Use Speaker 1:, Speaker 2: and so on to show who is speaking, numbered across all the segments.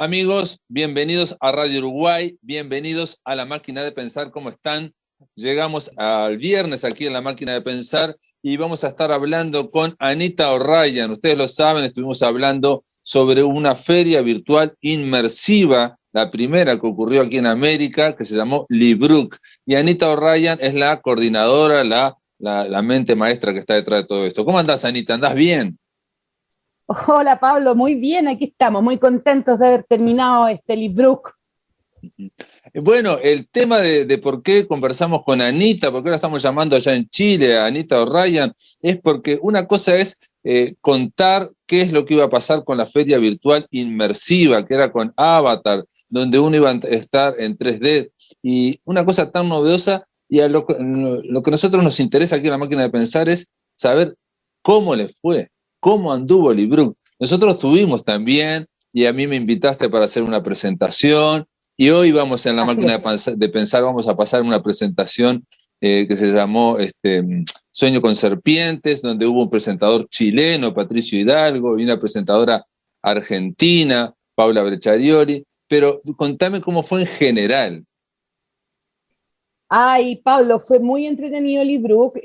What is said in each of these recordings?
Speaker 1: Amigos, bienvenidos a Radio Uruguay, bienvenidos a La Máquina de Pensar, ¿cómo están? Llegamos al viernes aquí en La Máquina de Pensar y vamos a estar hablando con Anita O'Ryan. Ustedes lo saben, estuvimos hablando sobre una feria virtual inmersiva, la primera que ocurrió aquí en América, que se llamó Librook. Y Anita O'Ryan es la coordinadora, la mente maestra que está detrás de todo esto. ¿Cómo andás, Anita? ¿Andás bien?
Speaker 2: Hola Pablo, muy bien, aquí estamos, muy contentos de haber terminado este Librook.
Speaker 1: Bueno, el tema de por qué conversamos con Anita, por qué la estamos llamando allá en Chile, a Anita O'Ryan, es porque una cosa es contar qué es lo que iba a pasar con la feria virtual inmersiva, que era con Avatar, donde uno iba a estar en 3D, y una cosa tan novedosa, y a lo que a nosotros nos interesa aquí en La Máquina de Pensar es saber cómo les fue, cómo anduvo Librook. Nosotros tuvimos también, y a mí me invitaste para hacer una presentación, y hoy vamos en La
Speaker 2: Así
Speaker 1: Máquina
Speaker 2: es.
Speaker 1: de Pensar, vamos a pasar una presentación que se llamó Sueño con Serpientes, donde hubo un presentador chileno, Patricio Hidalgo, y una presentadora argentina, Paula Brecciarioli, pero contame cómo fue en general.
Speaker 2: Ay, Pablo, fue muy entretenido Librook.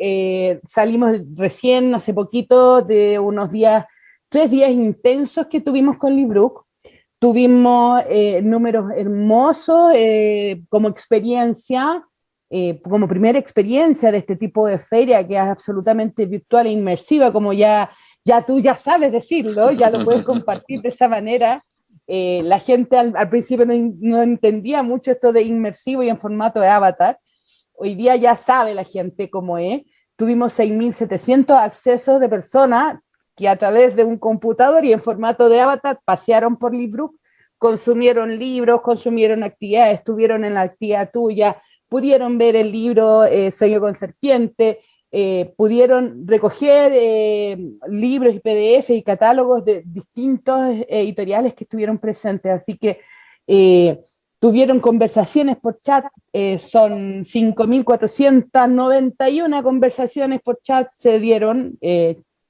Speaker 2: Salimos recién, hace poquito, de unos días, 3 días intensos que tuvimos con Librook. Tuvimos números hermosos como experiencia, como primera experiencia de este tipo de feria que es absolutamente virtual e inmersiva, como ya tú ya sabes decirlo, ya lo puedes compartir de esa manera. La gente al principio no entendía mucho esto de inmersivo y en formato de avatar. Hoy día ya sabe la gente cómo es. Tuvimos 6.700 accesos de personas que a través de un computador y en formato de avatar pasearon por Librook, consumieron libros, consumieron actividades, estuvieron en la actividad tuya, pudieron ver el libro Sueño con Serpiente, pudieron recoger libros y PDF y catálogos de distintos editoriales que estuvieron presentes. Así que tuvieron conversaciones por chat, son 5.491 conversaciones por chat, se dieron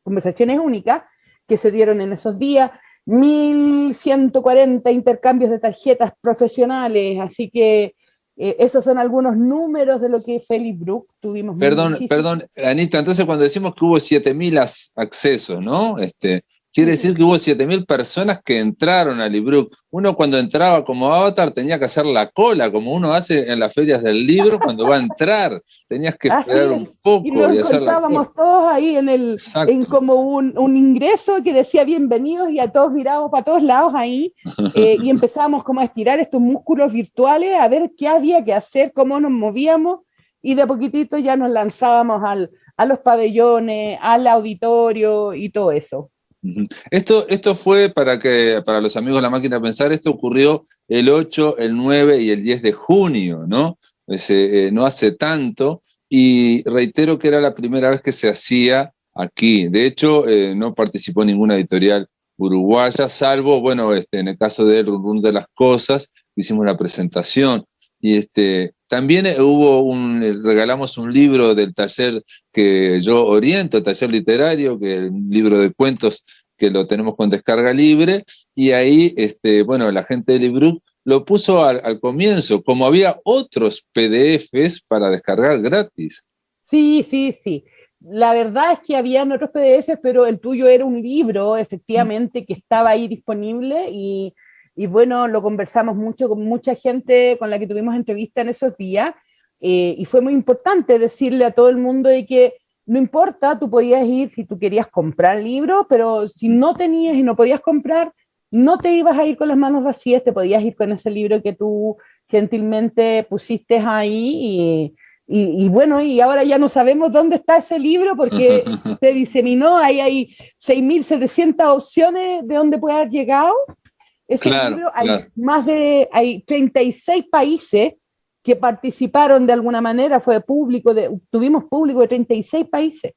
Speaker 2: conversaciones únicas que se dieron en esos días, 1.140 intercambios de tarjetas profesionales, así que esos son algunos números de lo que fue Librook. Tuvimos muchísimos.
Speaker 1: Perdón, Anita, entonces cuando decimos que hubo 7.000 accesos, ¿no? Quiere decir
Speaker 2: Sí,
Speaker 1: que hubo 7.000 personas que entraron a Librook. Uno cuando entraba como avatar tenía que hacer la cola, como uno hace en las ferias del libro cuando va a entrar. Tenías que
Speaker 2: así
Speaker 1: esperar
Speaker 2: es.
Speaker 1: un
Speaker 2: Y
Speaker 1: poco
Speaker 2: nos
Speaker 1: y hacer la cola.
Speaker 2: encontrábamos todos ahí en
Speaker 1: Exacto.
Speaker 2: como un ingreso que decía bienvenidos y a todos mirábamos para todos lados ahí y empezábamos como a estirar estos músculos virtuales, a ver qué había que hacer, cómo nos movíamos y de a poquitito ya nos lanzábamos a los pabellones, al auditorio y todo eso.
Speaker 1: Ujú. Esto fue para los amigos de La Máquina de Pensar, esto ocurrió el 8, el 9 y el 10 de junio, ¿no? No hace tanto, y reitero que era la primera vez que se hacía aquí. De hecho, no participó ninguna editorial uruguaya, salvo, bueno, en el caso de Run Run de las Cosas, hicimos la presentación. Y también regalamos un libro del taller que yo oriento, taller literario, que es un libro de cuentos que lo tenemos con descarga libre, y ahí, bueno, la gente de Librook lo puso al comienzo, como había otros PDFs para descargar gratis.
Speaker 2: Sí, sí, sí. La verdad es que habían otros PDFs, pero el tuyo era un libro, efectivamente, que estaba ahí disponible y bueno, lo conversamos mucho con mucha gente con la que tuvimos entrevista en esos días y fue muy importante decirle a todo el mundo de que no importa, tú podías ir si tú querías comprar libros, pero si no tenías y no podías comprar, no te ibas a ir con las manos vacías, te podías ir con ese libro que tú gentilmente pusiste ahí y bueno, y ahora ya no sabemos dónde está ese libro porque se diseminó, ahí hay 6.700 opciones de dónde puede haber llegado. Ese
Speaker 1: Claro,
Speaker 2: libro,
Speaker 1: claro.
Speaker 2: hay 36 países que participaron de alguna manera, fue público, tuvimos público de 36 países.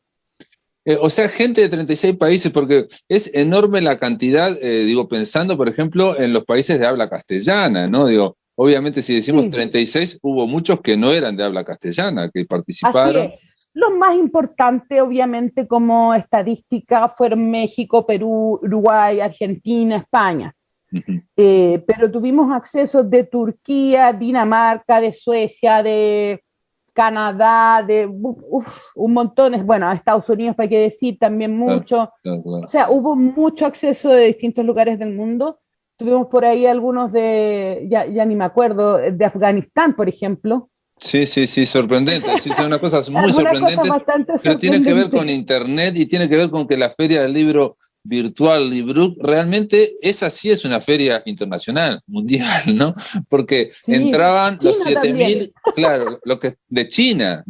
Speaker 1: O sea, gente de 36 países, porque es enorme la cantidad, digo, pensando, por ejemplo, en los países de habla castellana, ¿no? Digo, obviamente si decimos
Speaker 2: Sí,
Speaker 1: 36, hubo muchos que no eran de habla castellana, que
Speaker 2: así
Speaker 1: participaron.
Speaker 2: es. Los más importantes, obviamente, como estadística, fueron México, Perú, Uruguay, Argentina, España.
Speaker 1: Ujú.
Speaker 2: Pero tuvimos acceso de Turquía, Dinamarca, de Suecia, de Canadá, de un montón, bueno, a Estados Unidos, para qué decir, también
Speaker 1: Claro,
Speaker 2: mucho.
Speaker 1: claro,
Speaker 2: O
Speaker 1: claro.
Speaker 2: sea, hubo mucho acceso de distintos lugares del mundo. Tuvimos por ahí algunos ya ni me acuerdo, de Afganistán, por ejemplo.
Speaker 1: Sí, sí, sí, sorprendente. Sí, son unas cosas muy
Speaker 2: Algunas cosas
Speaker 1: sorprendentes,
Speaker 2: bastante
Speaker 1: pero tiene que ver con
Speaker 2: sorprendentes.
Speaker 1: Internet y tiene que ver con que la Feria del Libro Virtual Libruk realmente esa sí es una feria internacional, mundial, ¿no? Porque
Speaker 2: Sí,
Speaker 1: entraban los
Speaker 2: China también.
Speaker 1: 7.000, claro, lo que de China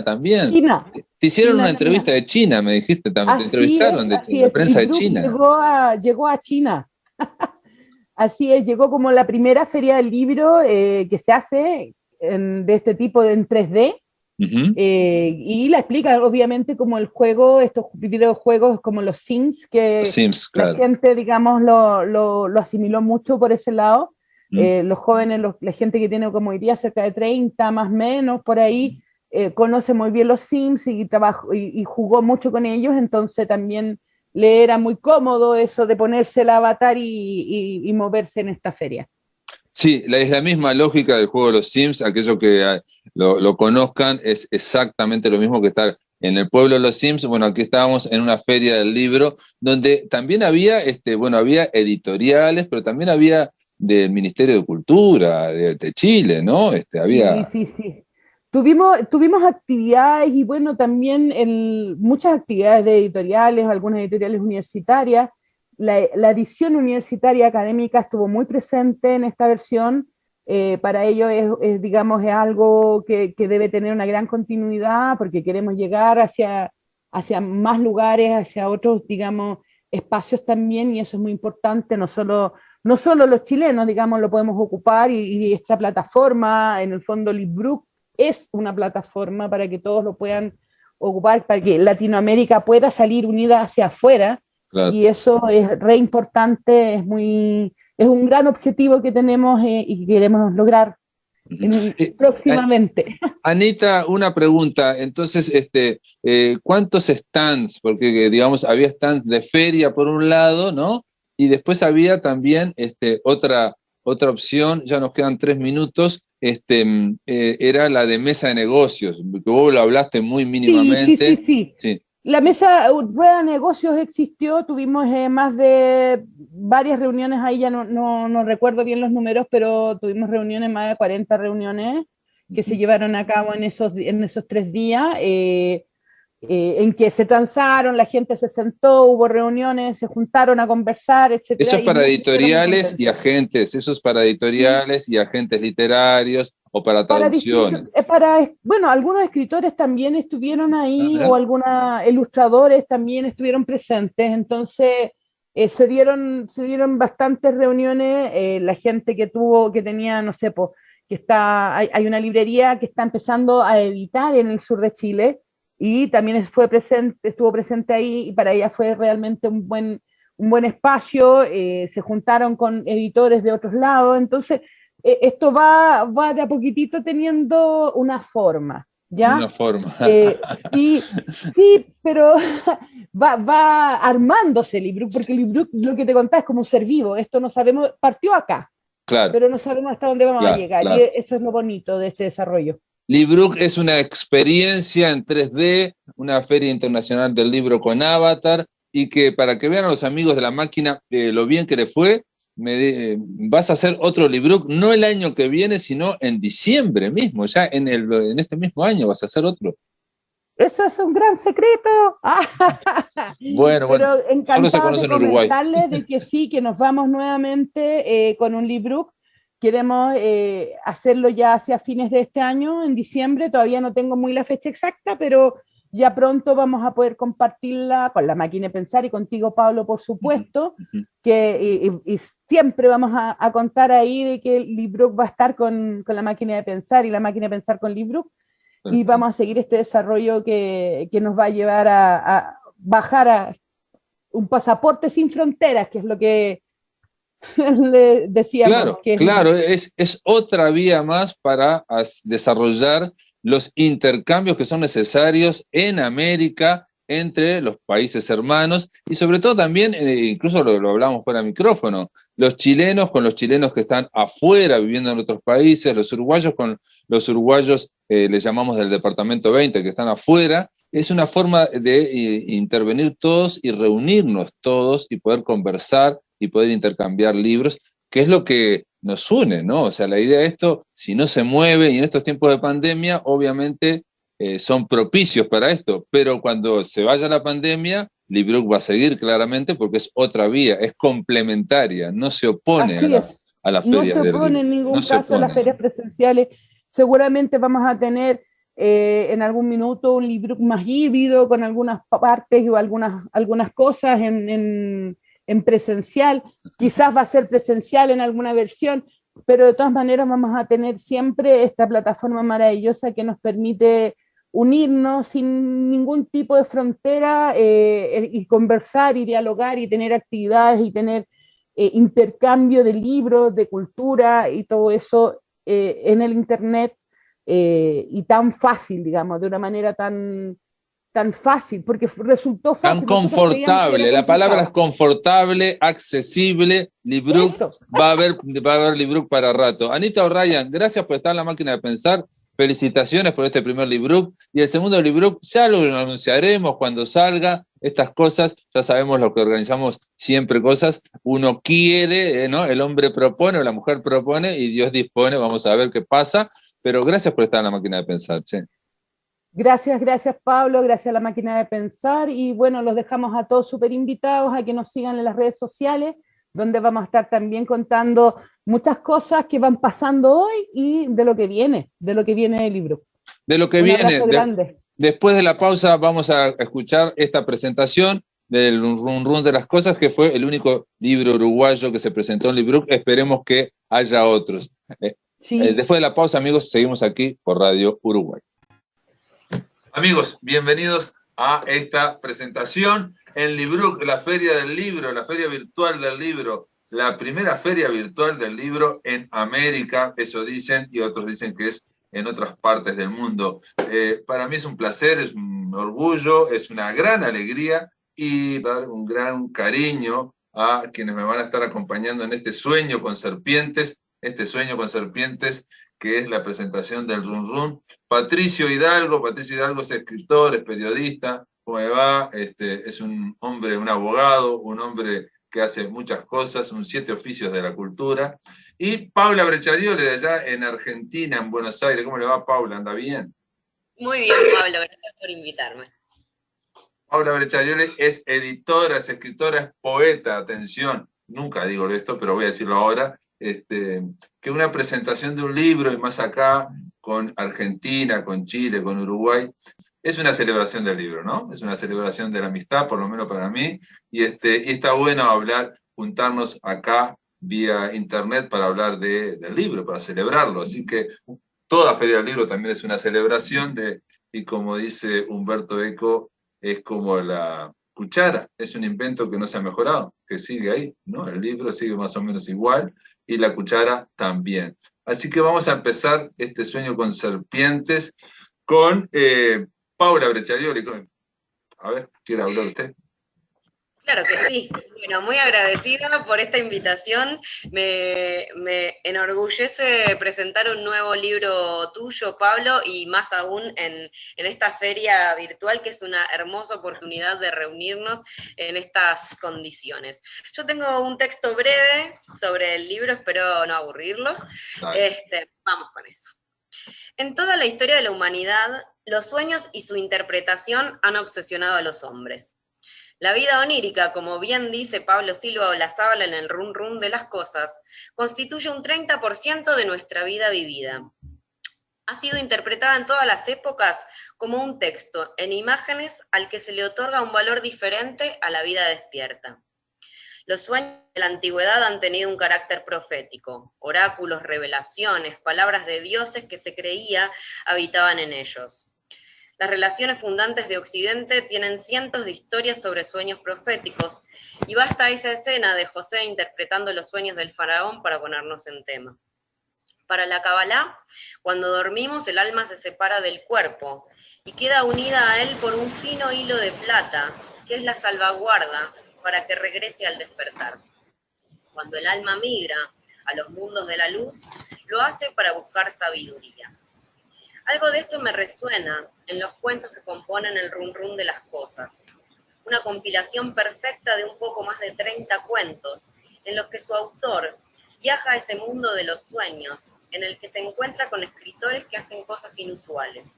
Speaker 1: también.
Speaker 2: China,
Speaker 1: Te hicieron una
Speaker 2: China
Speaker 1: entrevista
Speaker 2: tenía.
Speaker 1: de China, me dijiste también, te entrevistaron de
Speaker 2: Así
Speaker 1: la
Speaker 2: es.
Speaker 1: prensa de
Speaker 2: Libruk
Speaker 1: China.
Speaker 2: llegó a China. Así es, llegó como la primera feria del libro que se hace de este tipo en 3D.
Speaker 1: Ujú.
Speaker 2: Y la explica obviamente como el juego, estos videojuegos como los Sims,
Speaker 1: Los
Speaker 2: que
Speaker 1: Sims,
Speaker 2: la
Speaker 1: claro.
Speaker 2: gente, digamos, lo asimiló mucho por ese lado.
Speaker 1: Mm.
Speaker 2: Los jóvenes, la gente que tiene como hoy día cerca de 30 más o menos, por ahí, conoce muy bien los Sims y jugó mucho con ellos, entonces también le era muy cómodo eso de ponerse el avatar y moverse en esta feria.
Speaker 1: Sí, es la misma lógica del juego de los Sims, aquellos que lo conozcan, es exactamente lo mismo que estar en el pueblo de los Sims. Bueno, aquí estábamos en una feria del libro, donde también había, bueno, había editoriales, pero también había del Ministerio de Cultura de Chile, ¿no?
Speaker 2: Sí,
Speaker 1: Había,
Speaker 2: sí, sí. Tuvimos actividades y bueno, también muchas actividades de editoriales, algunas editoriales universitarias. La edición universitaria académica estuvo muy presente en esta versión. Para ello digamos, es algo que debe tener una gran continuidad porque queremos llegar hacia más lugares, hacia otros, digamos, espacios también y eso es muy importante, no solo los chilenos, digamos, lo podemos ocupar y esta plataforma, en el fondo Librook es una plataforma para que todos lo puedan ocupar, para que Latinoamérica pueda salir unida hacia afuera
Speaker 1: claro.
Speaker 2: y eso es re importante, es un gran objetivo que tenemos y que queremos lograr
Speaker 1: Ujú. Eh,
Speaker 2: próximamente.
Speaker 1: Anita, una pregunta. Entonces, ¿cuántos stands? Porque, digamos, había stands de feria por un lado, ¿no? Y después había también otra opción, ya nos quedan 3 minutos, era la de mesa de negocios, que vos lo hablaste muy
Speaker 2: Sí, sí, sí,
Speaker 1: mínimamente.
Speaker 2: sí.
Speaker 1: Sí.
Speaker 2: La mesa rueda de negocios existió, tuvimos más de varias reuniones, ahí ya no recuerdo bien los números, pero tuvimos reuniones, más de 40 reuniones que se
Speaker 1: Ujú.
Speaker 2: llevaron a cabo en esos 3 días, en que se transaron, la gente se sentó, hubo reuniones, se juntaron a conversar,
Speaker 1: Eso
Speaker 2: etcétera,
Speaker 1: es
Speaker 2: y
Speaker 1: para
Speaker 2: muchos quedaron muy
Speaker 1: editoriales y
Speaker 2: contentos.
Speaker 1: agentes, eso es para
Speaker 2: Sí,
Speaker 1: editoriales y agentes literarios o para
Speaker 2: para distintos,
Speaker 1: traducciones.
Speaker 2: bueno, algunos escritores también estuvieron
Speaker 1: Ah,
Speaker 2: ahí o
Speaker 1: mirá.
Speaker 2: algunos ilustradores también estuvieron presentes, entonces se dieron bastantes reuniones, la gente que tenía, no sé, pues, hay una librería que está empezando a editar en el sur de Chile y también estuvo presente ahí y para ella fue realmente un buen espacio, se juntaron con editores de otros lados, entonces esto va de a poquitito teniendo una forma,
Speaker 1: Una
Speaker 2: ¿ya?
Speaker 1: forma.
Speaker 2: Sí, sí, pero va armándose el libro, porque el libro, lo que te contás es como un ser vivo, esto no sabemos, partió acá,
Speaker 1: Claro,
Speaker 2: pero no sabemos hasta dónde vamos a
Speaker 1: claro,
Speaker 2: llegar, y
Speaker 1: claro.
Speaker 2: eso es lo bonito de este desarrollo.
Speaker 1: Librook es una experiencia en 3D, una feria internacional del libro con Avatar, y que para que vean a los amigos de la máquina lo bien que le fue, vas a hacer otro Librook, no el año que viene, sino en diciembre mismo, ya en este mismo año vas a hacer otro.
Speaker 2: Eso es un gran secreto.
Speaker 1: Bueno, bueno,
Speaker 2: Pero
Speaker 1: solo se
Speaker 2: encantadas
Speaker 1: conoce
Speaker 2: de
Speaker 1: en Uruguay.
Speaker 2: comentarles de que sí, que nos vamos nuevamente con un libro. Queremos hacerlo ya hacia fines de este año, en diciembre. Todavía no tengo muy la fecha exacta, pero ya pronto vamos a poder compartirla con la máquina de pensar y contigo, Pablo, por
Speaker 1: Ujú,
Speaker 2: supuesto.
Speaker 1: ujú.
Speaker 2: Y siempre vamos a contar ahí de que el libro va a estar con la máquina de pensar y la máquina de pensar con libro y vamos a
Speaker 1: Perfecto.
Speaker 2: seguir este desarrollo que nos va a llevar a bajar a un pasaporte sin fronteras, que es lo que le decíamos
Speaker 1: Claro,
Speaker 2: que es
Speaker 1: claro, es otra vía más para desarrollar los intercambios que son necesarios en América entre los países hermanos y sobre todo también, incluso lo hablamos fuera de micrófono, los chilenos con los chilenos que están afuera viviendo en otros países, los uruguayos con los uruguayos, les llamamos del departamento 20, que están afuera. Es una forma de intervenir todos y reunirnos todos y poder conversar y poder intercambiar libros, que es lo que nos une, ¿no? O sea, la idea de esto, si no se mueve, y en estos tiempos de pandemia, obviamente son propicios para esto, pero cuando se vaya la pandemia, Librook va a seguir claramente porque es otra vía, es complementaria, no se opone
Speaker 2: Así es,
Speaker 1: a las
Speaker 2: no
Speaker 1: ferias
Speaker 2: se
Speaker 1: del
Speaker 2: opone
Speaker 1: libro,
Speaker 2: en
Speaker 1: no
Speaker 2: ningún
Speaker 1: se
Speaker 2: caso a las
Speaker 1: opone,
Speaker 2: ferias
Speaker 1: ¿no?
Speaker 2: presenciales. Seguramente vamos a tener en algún minuto un libro más híbrido con algunas partes o algunas cosas en presencial. Quizás va a ser presencial en alguna versión, pero de todas maneras vamos a tener siempre esta plataforma maravillosa que nos permite unirnos sin ningún tipo de frontera y conversar y dialogar y tener actividades y tener intercambio de libros, de cultura y todo eso en el Internet y tan fácil, digamos, de una manera tan fácil, porque resultó
Speaker 1: Tan
Speaker 2: fácil. Nosotros creíamos que era
Speaker 1: confortable, la palabra es
Speaker 2: complicado.
Speaker 1: confortable, accesible, Librook,
Speaker 2: Eso.
Speaker 1: va a haber Librook para rato. Anita O'Ryan, gracias por estar en la máquina de pensar, felicitaciones por este primer Librook, y el segundo Librook ya lo anunciaremos cuando salga, estas cosas, ya sabemos lo que organizamos siempre cosas, uno quiere, ¿no? El hombre propone o la mujer propone y Dios dispone, vamos a ver qué pasa, pero gracias por estar en la máquina de pensar, che.
Speaker 2: Gracias Pablo, gracias a la máquina de pensar y bueno, los dejamos a todos súper invitados a que nos sigan en las redes sociales, donde vamos a estar también contando muchas cosas que van pasando hoy y de lo que viene del libro.
Speaker 1: De lo que
Speaker 2: Un
Speaker 1: viene,
Speaker 2: abrazo grande.
Speaker 1: después de la pausa vamos a escuchar esta presentación del Run Run de las Cosas, que fue el único libro uruguayo que se presentó en Librook. Esperemos que haya otros.
Speaker 2: Sí,
Speaker 1: Después de la pausa, amigos, seguimos aquí por Radio Uruguay. Amigos, bienvenidos a esta presentación en Librook, la Feria del Libro, la Feria Virtual del Libro, la primera feria virtual del libro en América, eso dicen, y otros dicen que es en otras partes del mundo. Para mí es un placer, es un orgullo, es una gran alegría y dar un gran cariño a quienes me van a estar acompañando en este sueño con serpientes, que es la presentación del Run Run. Patricio Hidalgo es escritor, es periodista, ¿cómo me va? Es un hombre, un abogado, un hombre que hace muchas cosas, un 7 oficios de la cultura. Y Paula Brecciarioli, de allá en Argentina, en Buenos Aires. ¿Cómo le va, Paula? ¿Anda bien?
Speaker 3: Muy bien, Pablo, gracias por invitarme.
Speaker 1: Paula Brecciarioli es editora, es escritora, es poeta, atención, nunca digo esto, pero voy a decirlo ahora, que una presentación de un libro, y más acá, con Argentina, con Chile, con Uruguay, es una celebración del libro, ¿no? Es una celebración de la amistad, por lo menos para mí, y está bueno hablar, juntarnos acá vía internet para hablar del libro, para celebrarlo, así que toda Feria del Libro también es una celebración y como dice Humberto Eco, es como la cuchara, es un invento que no se ha mejorado, que sigue ahí, ¿no? El libro sigue más o menos igual y la cuchara también. Así que vamos a empezar este sueño con serpientes con Paula Brecciarioli. A ver, ¿quiere hablar usted?
Speaker 3: Claro que sí. Bueno, muy agradecida por esta invitación. Me enorgullece presentar un nuevo libro tuyo, Pablo, y más aún en esta feria virtual, que es una hermosa oportunidad de reunirnos en estas condiciones. Yo tengo un texto breve sobre el libro, espero no aburrirlos. Vamos con eso. En toda la historia de la humanidad, los sueños y su interpretación han obsesionado a los hombres. La vida onírica, como bien dice Pablo Silva Olazábal en el Run Run de las Cosas, constituye un 30% de nuestra vida vivida. Ha sido interpretada en todas las épocas como un texto en imágenes al que se le otorga un valor diferente a la vida despierta. Los sueños de la antigüedad han tenido un carácter profético, oráculos, revelaciones, palabras de dioses que se creía habitaban en ellos. Las relaciones fundantes de Occidente tienen cientos de historias sobre sueños proféticos, y basta esa escena de José interpretando los sueños del faraón para ponernos en tema. Para la Kabbalah, cuando dormimos el alma se separa del cuerpo y queda unida a él por un fino hilo de plata, que es la salvaguarda para que regrese al despertar. Cuando el alma migra a los mundos de la luz, lo hace para buscar sabiduría. Algo de esto me resuena en los cuentos que componen el Run Run de las cosas, una compilación perfecta de un poco más de 30 cuentos, en los que su autor viaja a ese mundo de los sueños, en el que se encuentra con escritores que hacen cosas inusuales.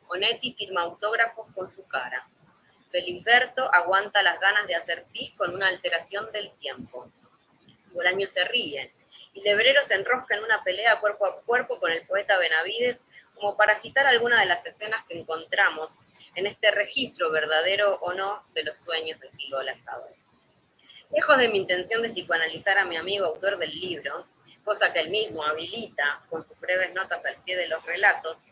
Speaker 3: Onetti firma autógrafos con su cara. Felimberto aguanta las ganas de hacer pis con una alteración del tiempo. Bolaño se ríe, y Lebrero se enrosca en una pelea cuerpo a cuerpo con el poeta Benavides, como para citar alguna de las escenas que encontramos en este registro, verdadero o no, de los sueños de Silva Olazábal. Lejos de mi intención de psicoanalizar a mi amigo autor del libro, cosa que él mismo habilita con sus breves notas al pie de los relatos,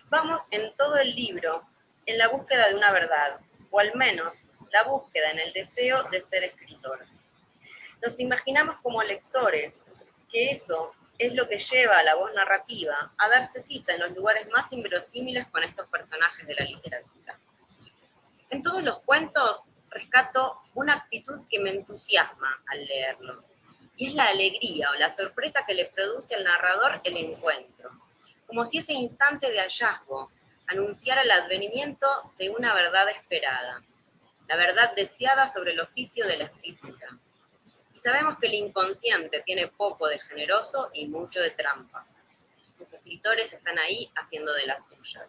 Speaker 3: vamos en todo el libro en la búsqueda de una verdad, o al menos la búsqueda en el deseo de ser escritor. Nos imaginamos como lectores que eso es lo que lleva a la voz narrativa a darse cita en los lugares más inverosímiles con estos personajes de la literatura. En todos los cuentos rescato una actitud que me entusiasma al leerlo, y es la alegría o la sorpresa que le produce al narrador el encuentro, como si ese instante de hallazgo anunciara el advenimiento de una verdad esperada, la verdad deseada sobre el oficio de la escritura. Y sabemos que el inconsciente tiene poco de generoso y mucho de trampa. Los escritores están ahí haciendo de las suyas.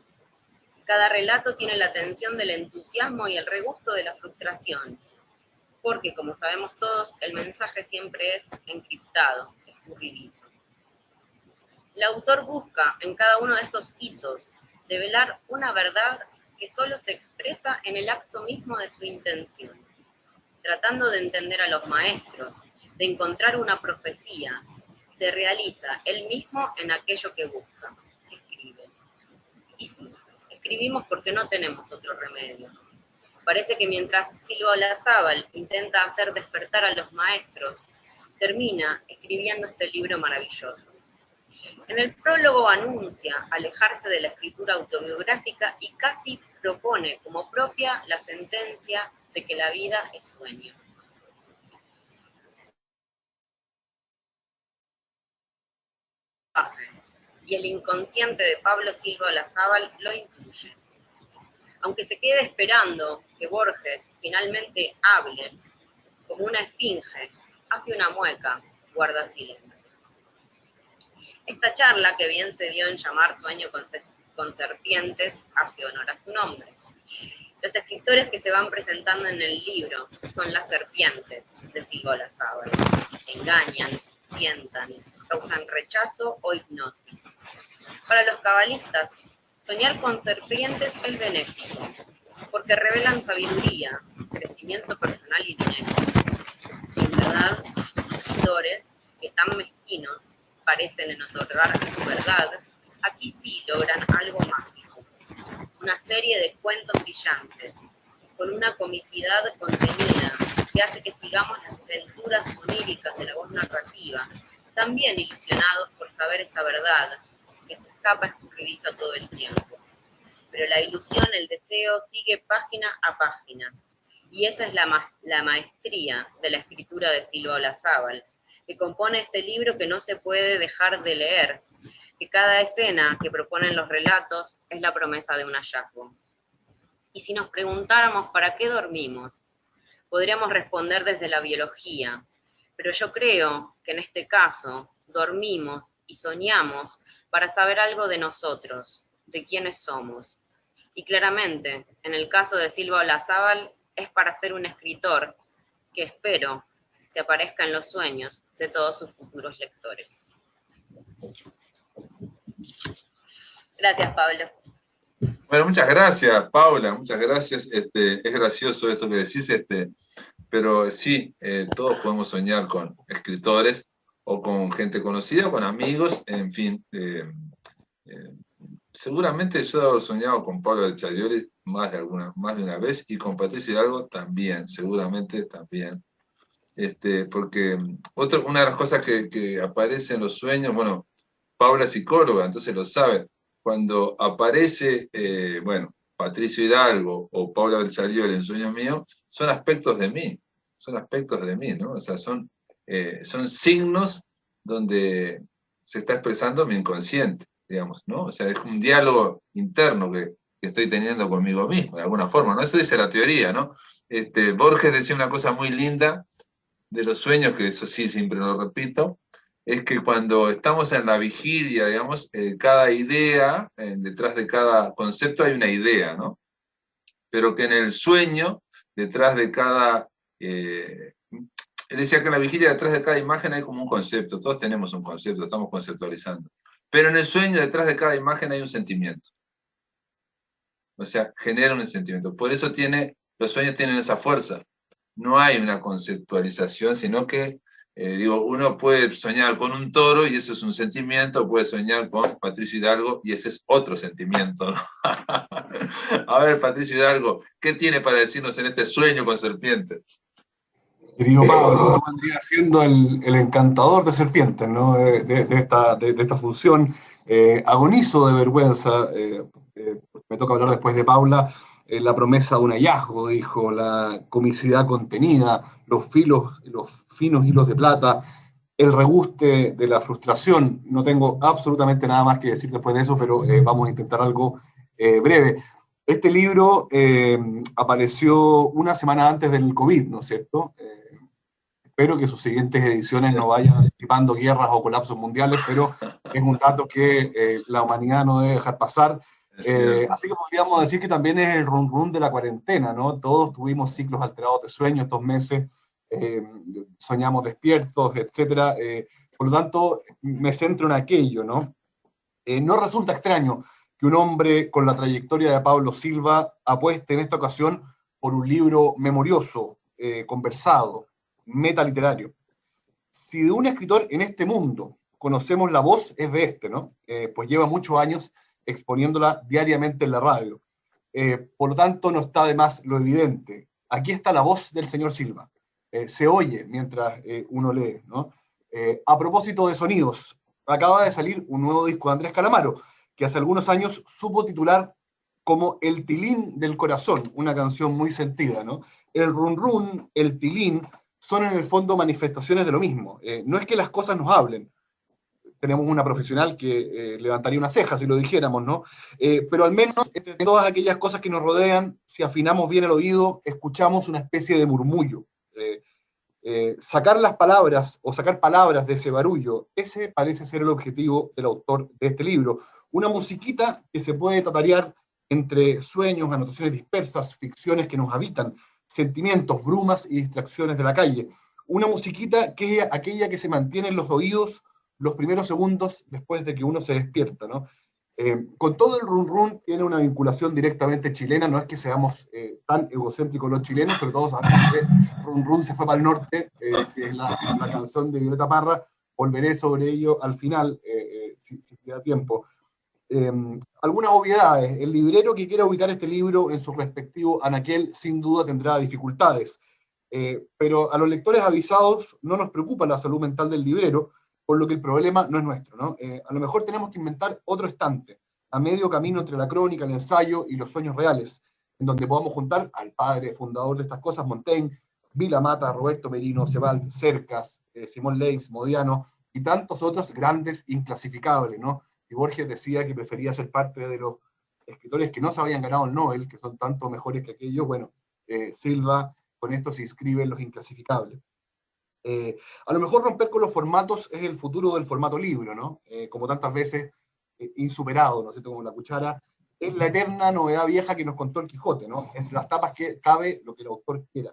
Speaker 3: Cada relato tiene la tensión del entusiasmo y el regusto de la frustración, porque, como sabemos todos, el mensaje siempre es encriptado, escurridizo. El autor busca en cada uno de estos hitos develar una verdad que solo se expresa en el acto mismo de su intención, tratando de entender a los maestros, de encontrar una profecía, se realiza él mismo en aquello que busca, escribe. Y sí, escribimos porque no tenemos otro remedio. Parece que mientras Silva Olazábal intenta hacer despertar a los maestros, termina escribiendo este libro maravilloso. En el prólogo anuncia alejarse de la escritura autobiográfica y casi propone como propia la sentencia de que la vida es sueño. Y el inconsciente de Pablo Silva Olazábal lo incluye. Aunque se quede esperando que Borges finalmente hable, como una esfinge, hace una mueca, guarda silencio. Esta charla, que bien se dio en llamar Sueño con serpientes, hace honor a su nombre. Los escritores que se van presentando en el libro son las serpientes de Silva Olazábal. Engañan, tientan, causan rechazo o hipnosis. Para los cabalistas, soñar con serpientes es benéfico, porque revelan sabiduría, crecimiento personal y dinero. Y en verdad, los escritores, que tan mezquinos parecen en otorgar su verdad, aquí sí logran algo mágico. Una serie de cuentos brillantes, con una comicidad contenida que hace que sigamos las aventuras oníricas de la voz narrativa, también ilusionados por saber esa verdad que se escapa escurridiza todo el tiempo. Pero la ilusión, el deseo, sigue página a página. Y esa es la maestría de la escritura de Silva Olazábal, que compone este libro que no se puede dejar de leer, que cada escena que proponen los relatos es la promesa de un hallazgo. Y si nos preguntáramos para qué dormimos, podríamos responder desde la biología, pero yo creo que en este caso dormimos y soñamos para saber algo de nosotros, de quiénes somos. Y claramente, en el caso de Silva Olazábal, es para ser un escritor que espero se aparezca en los sueños de todos sus futuros lectores. Gracias, Pablo.
Speaker 1: Bueno, muchas gracias, Paula, muchas gracias. Es gracioso eso que decís, pero sí, todos podemos soñar con escritores o con gente conocida, con amigos, en fin. Seguramente yo he soñado con Pablo del Charioli más de una vez, y con Patricia Hidalgo también, seguramente también. Porque una de las cosas que aparece en los sueños, bueno, Paula es psicóloga, entonces lo sabe. Cuando aparece, bueno, Patricio Hidalgo o Paula Berchaliol en Sueños Míos, son aspectos de mí, ¿no? O sea, son signos donde se está expresando mi inconsciente, digamos, ¿no? O sea, es un diálogo interno que estoy teniendo conmigo mismo, de alguna forma, ¿no? Eso dice la teoría, ¿no? Borges decía una cosa muy linda de los sueños, que eso sí, siempre lo repito, es que cuando estamos en la vigilia, digamos, cada idea, detrás de cada concepto hay una idea, ¿no? Pero que en el sueño, detrás de cada... él decía que en la vigilia, detrás de cada imagen hay como un concepto, todos tenemos un concepto, estamos conceptualizando. Pero en el sueño, detrás de cada imagen hay un sentimiento. O sea, genera un sentimiento. Por eso los sueños tienen esa fuerza. No hay una conceptualización, sino que, uno puede soñar con un toro y eso es un sentimiento, puede soñar con Patricio Hidalgo y ese es otro sentimiento, ¿no? A ver, Patricio Hidalgo, ¿qué tiene para decirnos en este sueño con serpientes?
Speaker 4: Querido Pablo, tú vendrías siendo el encantador de serpientes, ¿no? De esta función. Agonizo de vergüenza, me toca hablar después de Paula, la promesa de un hallazgo, dijo, la comicidad contenida, los finos hilos de plata, el reguste de la frustración. No tengo absolutamente nada más que decir después de eso, pero vamos a intentar algo breve. Este libro apareció una semana antes del COVID, ¿no es cierto? Espero que sus siguientes ediciones no vayan anticipando guerras o colapsos mundiales, pero es un dato que la humanidad no debe dejar pasar. Así que podríamos decir que también es el run run de la cuarentena, ¿no? Todos tuvimos ciclos alterados de sueño estos meses, soñamos despiertos, etc. Por lo tanto, me centro en aquello, ¿no? No resulta extraño que un hombre con la trayectoria de Pablo Silva apueste en esta ocasión por un libro memorioso, conversado, metaliterario. Si de un escritor en este mundo conocemos la voz, es de este, ¿no? Pues lleva muchos años exponiéndola diariamente en la radio. Por lo tanto, no está de más lo evidente. Aquí está la voz del señor Silva. Se oye mientras uno lee, ¿no? A propósito de sonidos, acaba de salir un nuevo disco de Andrés Calamaro, que hace algunos años supo titular como El Tilín del Corazón, una canción muy sentida, ¿no? El run run, el tilín, son en el fondo manifestaciones de lo mismo. No es que las cosas nos hablen, tenemos una profesional que levantaría una ceja si lo dijéramos, ¿no? Pero al menos entre todas aquellas cosas que nos rodean, si afinamos bien el oído, escuchamos una especie de murmullo. Sacar las palabras o sacar palabras de ese barullo, ese parece ser el objetivo del autor de este libro. Una musiquita que se puede tatarear entre sueños, anotaciones dispersas, ficciones que nos habitan, sentimientos, brumas y distracciones de la calle. Una musiquita que es aquella que se mantiene en los oídos los primeros segundos después de que uno se despierta, ¿no? Con todo el run run tiene una vinculación directamente chilena, no es que seamos tan egocéntricos los chilenos, pero todos sabemos que run run se fue para el norte, que es la canción de Violeta Parra. Volveré sobre ello al final, si queda tiempo. Algunas obviedades. El librero que quiera ubicar este libro en su respectivo anaquel sin duda tendrá dificultades, pero a los lectores avisados no nos preocupa la salud mental del librero, por lo que el problema no es nuestro, ¿no? A lo mejor tenemos que inventar otro estante, a medio camino entre la crónica, el ensayo y los sueños reales, en donde podamos juntar al padre fundador de estas cosas, Montaigne, Vila Mata, Roberto Merino, Sebald, Cercas, Simón Leys, Modiano, y tantos otros grandes inclasificables, ¿no? Y Borges decía que prefería ser parte de los escritores que no se habían ganado el Nobel, que son tanto mejores que aquellos. Bueno, Silva con esto se inscribe en los inclasificables. A lo mejor romper con los formatos es el futuro del formato libro, ¿no? Como tantas veces insuperado, ¿no es cierto? Como la cuchara, es la eterna novedad vieja que nos contó el Quijote, ¿no? Entre las tapas que cabe lo que el autor quiera.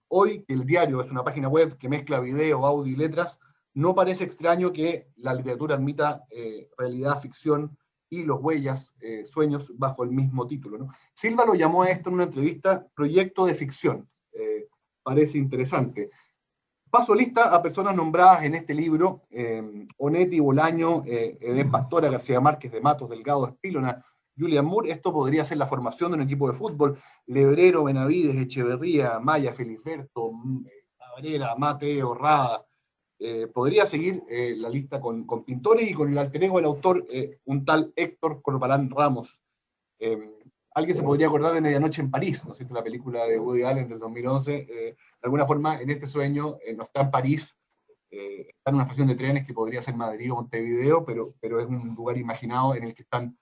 Speaker 4: Hoy, que el diario es una página web que mezcla video, audio y letras, no parece extraño que la literatura admita realidad, ficción y los huellas, sueños, bajo el mismo título, ¿no? Silva lo llamó a esto en una entrevista proyecto de ficción. Parece interesante. Paso lista a personas nombradas en este libro: Onetti, Bolaño, Edén Pastora, García Márquez de Matos, Delgado, Espílona, Julian Moore. Esto podría ser la formación de un equipo de fútbol. Lebrero, Benavides, Echeverría, Maya, Felisberto, Cabrera, Mateo, Rada. podría seguir la lista con pintores y con el alter ego del autor, un tal Héctor Corbalán Ramos. Alguien se podría acordar de Medianoche en París, ¿no es cierto? La película de Woody Allen del 2011. De alguna forma, en este sueño, no está en París, está en una estación de trenes que podría ser Madrid o Montevideo, pero es un lugar imaginado en el que están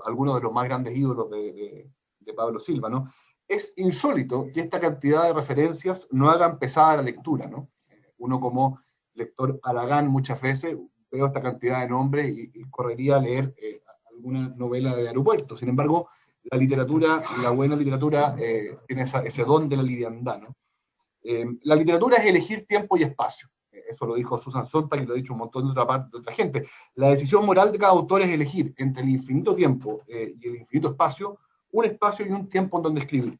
Speaker 4: algunos de los más grandes ídolos de Pablo Silva, ¿no? Es insólito que esta cantidad de referencias no hagan pesada la lectura, ¿no? Uno como lector Aragán muchas veces veo esta cantidad de nombres y correría a leer alguna novela de aeropuerto. Sin embargo, la literatura, la buena literatura, tiene ese don de la liviandad, ¿no? La literatura es elegir tiempo y espacio. Eso lo dijo Susan Sontag y lo ha dicho un montón de otra gente. La decisión moral de cada autor es elegir entre el infinito tiempo y el infinito espacio, un espacio y un tiempo en donde escribir.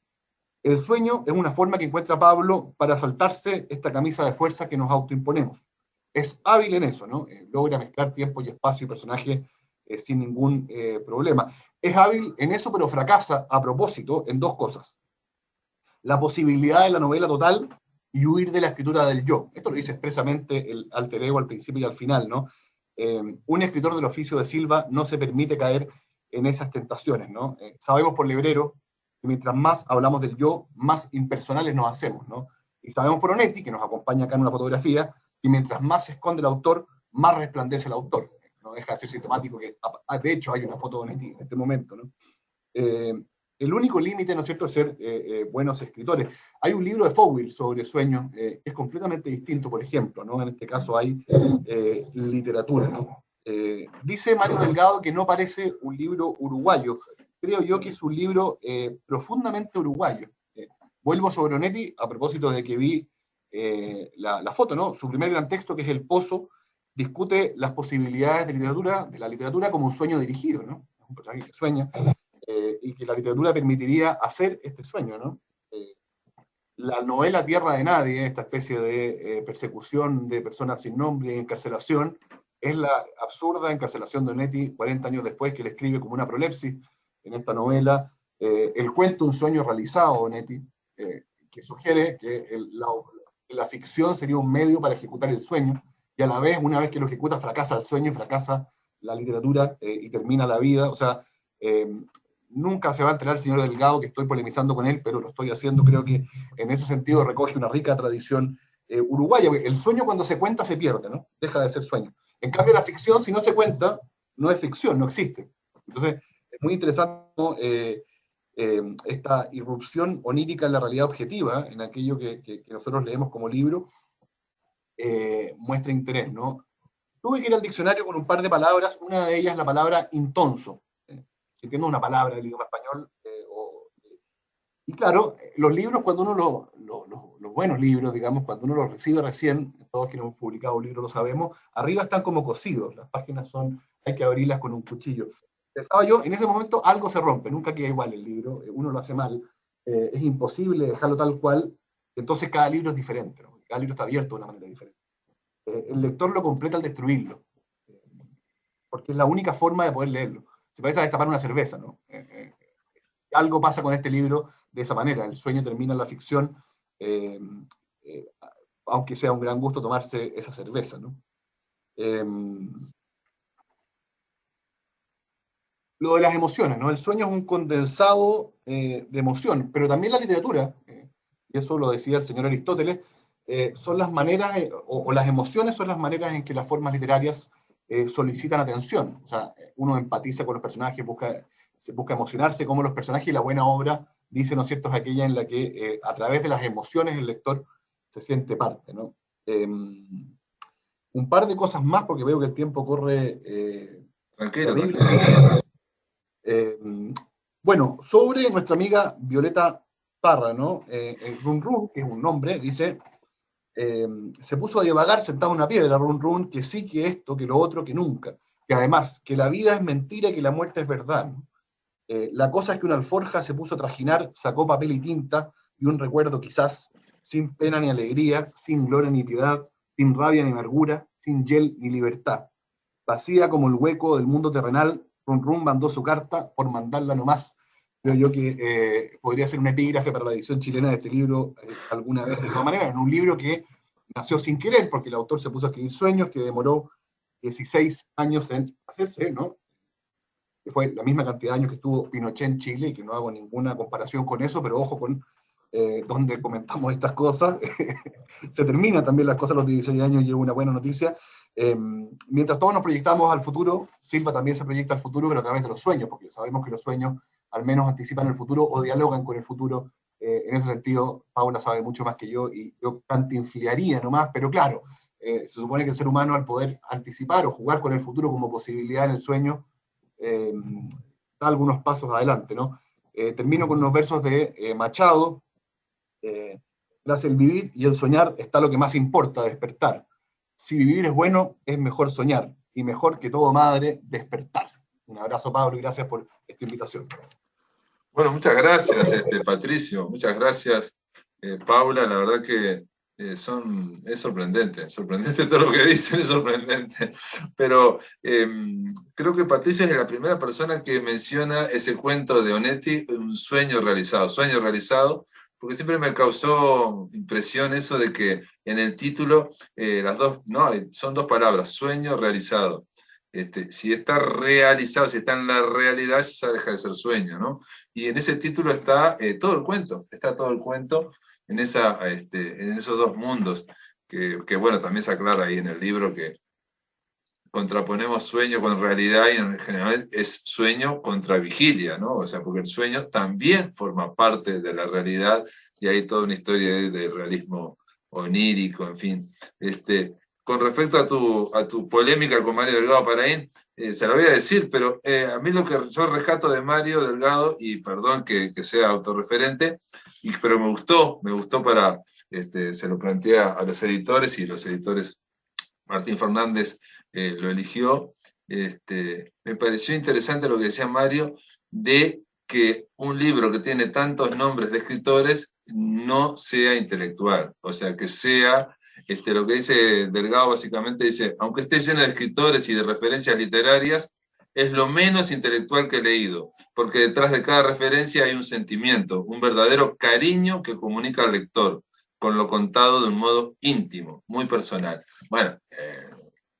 Speaker 4: El sueño es una forma que encuentra Pablo para saltarse esta camisa de fuerza que nos autoimponemos. Es hábil en eso, ¿no? Logra mezclar tiempo y espacio y personaje sin ningún problema. Es hábil en eso, pero fracasa a propósito en dos cosas. La posibilidad de la novela total y huir de la escritura del yo. Esto lo dice expresamente el alter ego al principio y al final, ¿no? Un escritor del oficio de Silva no se permite caer en esas tentaciones, ¿no? Sabemos por Lebrero que mientras más hablamos del yo, más impersonales nos hacemos, ¿no? Y sabemos por Onetti, que nos acompaña acá en una fotografía, que mientras más se esconde el autor, más resplandece el autor. No deja de ser sintomático que, de hecho, hay una foto de Onetti en este momento, ¿no? El único límite, ¿no es cierto?, es ser buenos escritores. Hay un libro de Fowler sobre sueños que es completamente distinto, por ejemplo, ¿no? En este caso hay literatura, ¿no? Dice Mario Delgado que no parece un libro uruguayo. Creo yo que es un libro profundamente uruguayo. Vuelvo sobre Onetti a propósito de que vi la foto, ¿no? Su primer gran texto, que es El Pozo, discute las posibilidades de la literatura como un sueño dirigido, ¿no? Un personaje que sueña. Y que la literatura permitiría hacer este sueño, ¿no? La novela Tierra de Nadie, esta especie de persecución de personas sin nombre y encarcelación, es la absurda encarcelación de Onetti 40 años después, que le escribe como una prolepsis en esta novela. El cuento Un sueño realizado, Onetti, que sugiere que la ficción sería un medio para ejecutar el sueño, y a la vez, una vez que lo ejecuta, fracasa el sueño, fracasa la literatura y termina la vida. O sea, nunca se va a enterar el señor Delgado que estoy polemizando con él, pero lo estoy haciendo. Creo que en ese sentido recoge una rica tradición uruguaya. El sueño, cuando se cuenta, se pierde, ¿no? Deja de ser sueño. En cambio, la ficción, si no se cuenta, no es ficción, no existe. Entonces, es muy interesante, ¿no? Esta irrupción onírica en la realidad objetiva, en aquello que nosotros leemos como libro, muestra interés, ¿no? Tuve que ir al diccionario con un par de palabras, una de ellas la palabra intonso, que no es una palabra del idioma español. Y claro, los libros, cuando uno los buenos libros, digamos, cuando uno los recibe recién, todos quienes hemos publicado un libro lo sabemos, arriba están como cosidos, las páginas hay que abrirlas con un cuchillo. Pensaba yo, en ese momento algo se rompe, nunca queda igual el libro, uno lo hace mal, es imposible dejarlo tal cual, entonces cada libro es diferente, ¿no? Cada libro está abierto de una manera diferente. El lector lo completa al destruirlo, porque es la única forma de poder leerlo. Se parece a destapar una cerveza, ¿no? Algo pasa con este libro de esa manera. El sueño termina en la ficción, aunque sea un gran gusto tomarse esa cerveza, ¿no? Lo de las emociones, ¿no? El sueño es un condensado de emoción, pero también la literatura, y eso lo decía el señor Aristóteles, son las maneras, o las emociones son las maneras en que las formas literarias solicitan atención. O sea, uno empatiza con los personajes, busca emocionarse, como los personajes, y la buena obra, dice, ¿no es cierto?, es aquella en la que a través de las emociones el lector se siente parte, ¿no? Un par de cosas más, porque veo que el tiempo corre terrible. Bueno, sobre nuestra amiga Violeta Parra, ¿no? Run Run, que es un nombre, dice... se puso a divagar sentado en una piedra, Run Run, que sí, que esto, que lo otro, que nunca, que además, que la vida es mentira y que la muerte es verdad, ¿no? La cosa es que una alforja se puso a trajinar, sacó papel y tinta, y un recuerdo quizás, sin pena ni alegría, sin gloria ni piedad, sin rabia ni amargura, sin hiel ni libertad. Vacía como el hueco del mundo terrenal, Run Run mandó su carta por mandarla nomás. Creo yo que podría ser un epígrafe para la edición chilena de este libro alguna vez, de todas maneras, en un libro que nació sin querer, porque el autor se puso a escribir Sueños, que demoró 16 años en hacerse, ¿no? Que fue la misma cantidad de años que estuvo Pinochet en Chile, y que no hago ninguna comparación con eso, pero ojo con donde comentamos estas cosas. Se terminan también las cosas a los 16 años, y es una buena noticia. Mientras todos nos proyectamos al futuro, Silva también se proyecta al futuro, pero a través de los sueños, porque sabemos que los sueños al menos anticipan el futuro o dialogan con el futuro. En ese sentido, Paula sabe mucho más que yo, y yo cantinfliaría nomás, pero claro, se supone que el ser humano, al poder anticipar o jugar con el futuro como posibilidad en el sueño, da algunos pasos adelante, ¿no? Termino con unos versos de Machado. Tras el vivir y el soñar está lo que más importa, despertar. Si vivir es bueno, es mejor soñar, y mejor que todo, madre, despertar. Un abrazo, Pablo, y gracias por esta invitación.
Speaker 1: Bueno, muchas gracias, Patricio, muchas gracias, Paula, la verdad que es sorprendente todo lo que dicen, es sorprendente, pero creo que Patricio es la primera persona que menciona ese cuento de Onetti, un sueño realizado, porque siempre me causó impresión eso de que en el título son dos palabras, sueño realizado. Si está realizado, si está en la realidad, ya deja de ser sueño, ¿no? Y en ese título está todo el cuento en esos dos mundos, que bueno, también se aclara ahí en el libro que contraponemos sueño con realidad, y en general es sueño contra vigilia, ¿no? O sea, porque el sueño también forma parte de la realidad, y hay toda una historia de realismo onírico, en fin. Con respecto a tu polémica con Mario Delgado Paraín, se lo voy a decir, pero a mí lo que yo rescato de Mario Delgado, y perdón que sea autorreferente, pero me gustó para, se lo planteé a los editores, y los editores, Martín Fernández lo eligió. Me pareció interesante lo que decía Mario, de que un libro que tiene tantos nombres de escritores no sea intelectual, o sea, que sea, lo que dice Delgado básicamente dice, aunque esté lleno de escritores y de referencias literarias, es lo menos intelectual que he leído, porque detrás de cada referencia hay un sentimiento, un verdadero cariño que comunica al lector, con lo contado de un modo íntimo, muy personal. Bueno,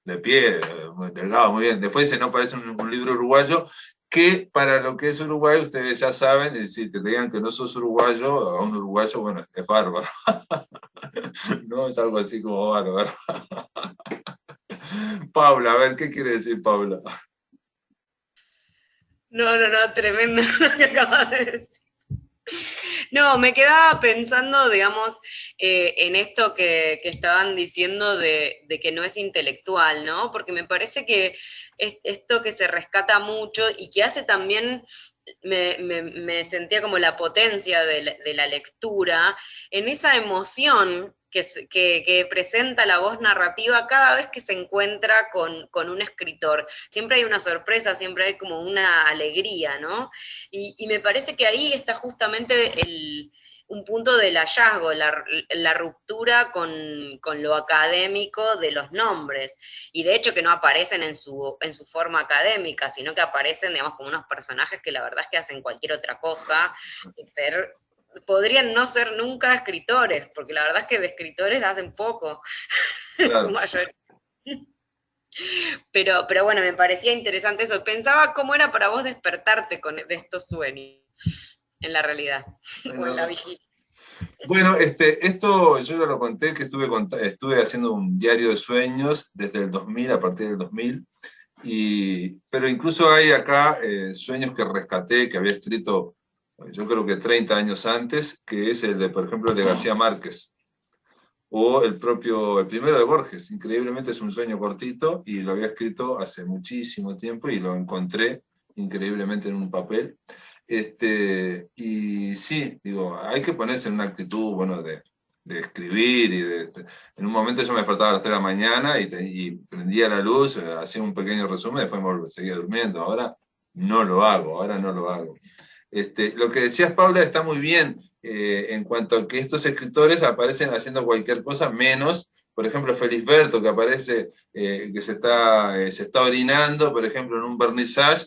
Speaker 1: de pie, Delgado, muy bien. Después dice, no parece un libro uruguayo, que para lo que es Uruguay, ustedes ya saben, es decir, que te digan que no sos uruguayo, a un uruguayo, bueno, es bárbaro. No, es algo así como bárbaro. Paula, a ver, ¿qué quiere decir Paula?
Speaker 3: No, tremendo lo que acabas de decir. No, me quedaba pensando, digamos, en esto que estaban diciendo de que no es intelectual, ¿no? Porque me parece que esto que se rescata mucho y que hace también, me sentía como la potencia de la lectura, en esa emoción que presenta la voz narrativa cada vez que se encuentra con un escritor. Siempre hay una sorpresa, siempre hay como una alegría, ¿no? Y me parece que ahí está justamente un punto del hallazgo, la ruptura con lo académico de los nombres. Y de hecho que no aparecen en su forma académica, sino que aparecen, digamos, como unos personajes que la verdad es que hacen cualquier otra cosa que podrían no ser nunca escritores, porque la verdad es que de escritores hacen poco, claro. En su mayoría. Pero bueno, me parecía interesante eso. Pensaba cómo era para vos despertarte de estos sueños en la realidad, bueno, o en la vigilia.
Speaker 1: Bueno, esto yo ya lo conté, que estuve haciendo un diario de sueños desde el 2000, a partir del 2000, pero incluso hay acá sueños que rescaté, que había escrito, yo creo que 30 años antes, que es el de, por ejemplo, el de García Márquez, o el primero de Borges. Increíblemente es un sueño cortito, y lo había escrito hace muchísimo tiempo, y lo encontré increíblemente en un papel. Y sí, digo, hay que ponerse en una actitud, bueno, de escribir, en un momento yo me despertaba a las 3 de la mañana y prendía la luz, hacía un pequeño resumen, después me seguía durmiendo. Ahora no lo hago. Lo que decías, Paula, está muy bien, en cuanto a que estos escritores aparecen haciendo cualquier cosa, menos, por ejemplo, Felisberto, que aparece, que se está orinando, por ejemplo, en un vernissage.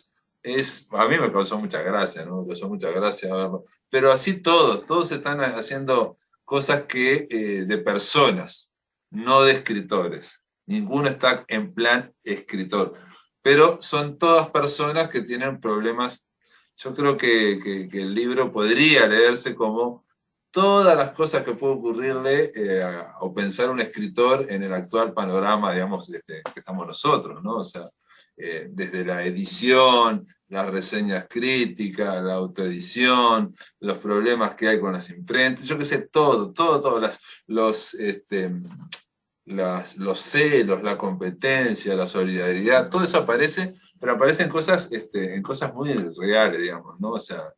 Speaker 1: A mí me causó mucha gracia, ¿no? Me causó mucha gracia verlo. Pero así todos están haciendo cosas de personas. no de escritores. Ninguno está en plan escritor. Pero son todas personas que tienen problemas. Yo creo que el libro podría leerse como todas las cosas que puede ocurrirle o pensar un escritor en el actual panorama, digamos, que estamos nosotros, ¿no? O sea, desde la edición, las reseñas críticas, la autoedición, los problemas que hay con las imprentas, yo qué sé, todo, los celos, la competencia, la solidaridad, todo eso aparece, pero aparece en cosas muy reales, digamos, ¿no? O sea,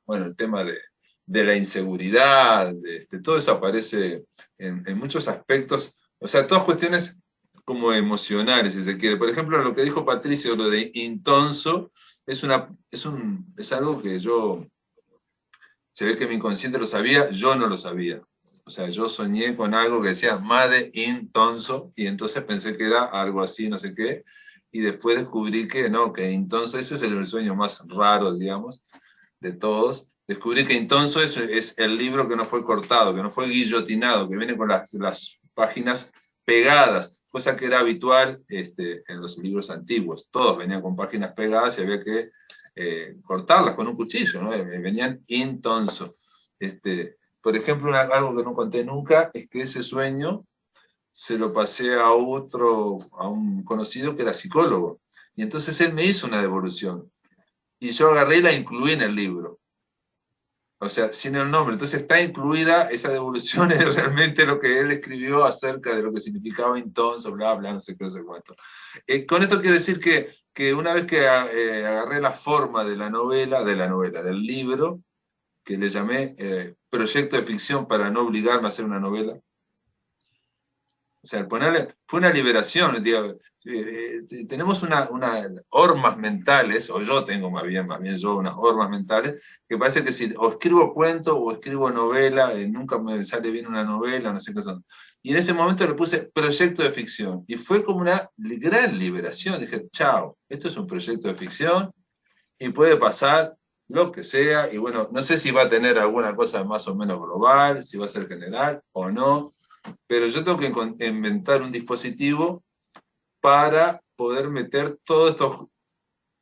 Speaker 1: bueno, el tema de la inseguridad, todo eso aparece en muchos aspectos, o sea, todas cuestiones como emocionales, si se quiere. Por ejemplo, lo que dijo Patricio, lo de Intonso, es algo que se ve que mi inconsciente lo sabía, yo no lo sabía. O sea, yo soñé con algo que decía Made in Tonso, y entonces pensé que era algo así, no sé qué, y después descubrí que no, que Intonso, ese es el sueño más raro, digamos, de todos. Descubrí que Intonso es el libro que no fue cortado, que no fue guillotinado, que viene con las páginas pegadas, cosa que era habitual en los libros antiguos. Todos venían con páginas pegadas y había que cortarlas con un cuchillo, ¿no? Venían Intonso. Por ejemplo, algo que no conté nunca es que ese sueño se lo pasé a un conocido que era psicólogo. Y entonces él me hizo una devolución. Y yo agarré y la incluí en el libro. O sea, sin el nombre. Entonces está incluida esa devolución, es realmente lo que él escribió acerca de lo que significaba entonces, bla, bla, no sé qué, no sé cuánto. Con esto quiero decir que una vez que agarré la forma de la novela, del libro, que le llamé proyecto de ficción para no obligarme a hacer una novela. O sea, el ponerle, fue una liberación, digo, tenemos unas hormas mentales, o yo tengo más bien yo unas hormas mentales, que parece que si o escribo cuento o escribo novela, nunca me sale bien una novela, no sé qué son. Y en ese momento le puse proyecto de ficción, y fue como una gran liberación, dije, chao, esto es un proyecto de ficción, y puede pasar lo que sea, y bueno, no sé si va a tener alguna cosa más o menos global, si va a ser general o no, pero yo tengo que inventar un dispositivo para poder meter todos estos